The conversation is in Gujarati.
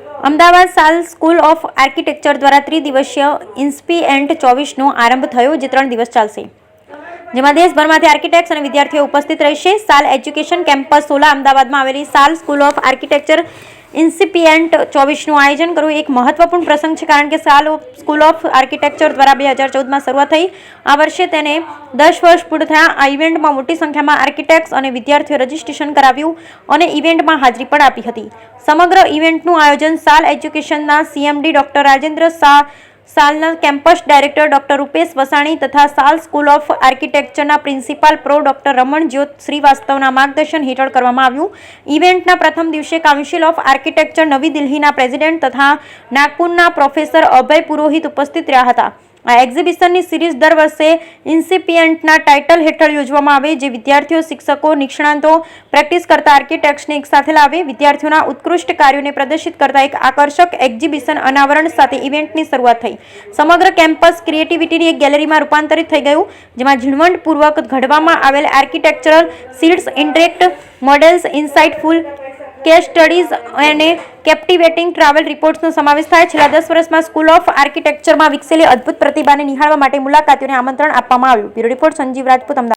અમદાવાદ સાલ સ્કૂલ ઓફ આર્કિટેક્ચર દ્વારા ત્રિદિવસીય ઇન્સ્પિએન્ટ 24નો આરંભ થયો, જે 3 દિવસ ચાલશે, જેમાં દેશભરમાંથી આર્કિટેક્ટ્સ અને વિદ્યાર્થીઓ ઉપસ્થિત રહેશે. સાલ એજ્યુકેશન કેમ્પસ 16 અમદાવાદમાં આવેલી સાલ સ્કૂલ ઓફ આર્કિટેક્ચર ઇન્સ્પિએન્ટ 24નું આયોજન કરવું એક મહત્વપૂર્ણ પ્રસંગ છે, કારણ કે સાલ સ્કૂલ ઓફ આર્કિટેક્ચર દ્વારા 2014માં શરૂઆત થઈ. આ વર્ષે તેને 10 વર્ષ પૂર્ણ થયા. આ ઇવેન્ટમાં મોટી સંખ્યામાં આર્કિટેક્ટ્સ અને વિદ્યાર્થીઓએ રજીસ્ટ્રેશન કરાવ્યું અને ઇવેન્ટમાં હાજરી પણ આપી હતી. સમગ્ર ઇવેન્ટનું આયોજન સાલ એજ્યુકેશનના સીએમડી ડોક્ટર રાજેન્દ્ર શાહ, સાલના campus director doctor Rupesh Vasani તથા સાલ સ્કૂલ ઓફ આર્કિટેક્ચરના principal pro doctor Raman Jyot શ્રીવાસ્તવના માર્ગદર્શન હેઠળ કરવામાં આવ્યું. ઇવેન્ટના પ્રથમ દિવસે કાઉન્સિલ ઓફ આર્કિટેક્ચર નવી દિલ્હીના પ્રેસિડેન્ટ તથા નાગપુરના પ્રોફેસર અભય પુરોહિત ઉપસ્થિત રહ્યા હતા. આ એક્ઝિબિશનની સિરીઝ દર વર્ષે ઇન્સિપિયન્ટના ટાઇટલ હેઠળ યોજવામાં આવે, જે વિદ્યાર્થીઓ, શિક્ષકો, નિષ્ણાતો, પ્રેક્ટિસ કરતા આર્કિટેક્ટ્સને એકસાથે લાવે. વિદ્યાર્થીઓના ઉત્કૃષ્ટ કાર્યોને પ્રદર્શિત કરતા એક આકર્ષક એક્ઝિબિશન અનાવરણ સાથે ઇવેન્ટની શરૂઆત થઈ. સમગ્ર કેમ્પસ ક્રિએટિવિટીની એક ગેલેરીમાં રૂપાંતરિત થઈ ગયું, જેમાં ઝીણવટપૂર્વક ઘડવામાં આવેલ architectural sheets, interact models, insightful case studies અને કેપ્ટિવેટિંગ ટ્રાવેલ રિપોર્ટ્સનો સમાવેશ થાય. છેલ્લા 10 વર્ષમાં સ્કૂલ ઓફ આર્કિટેક્ચરમાં વિકસેલી અદ્ભુત પ્રતિભાને નિહાળવા માટે મુલાકાતીઓને આમંત્રણ આપવામાં આવ્યું. Bureau report Sanjeev Rajput, Ahmedabad.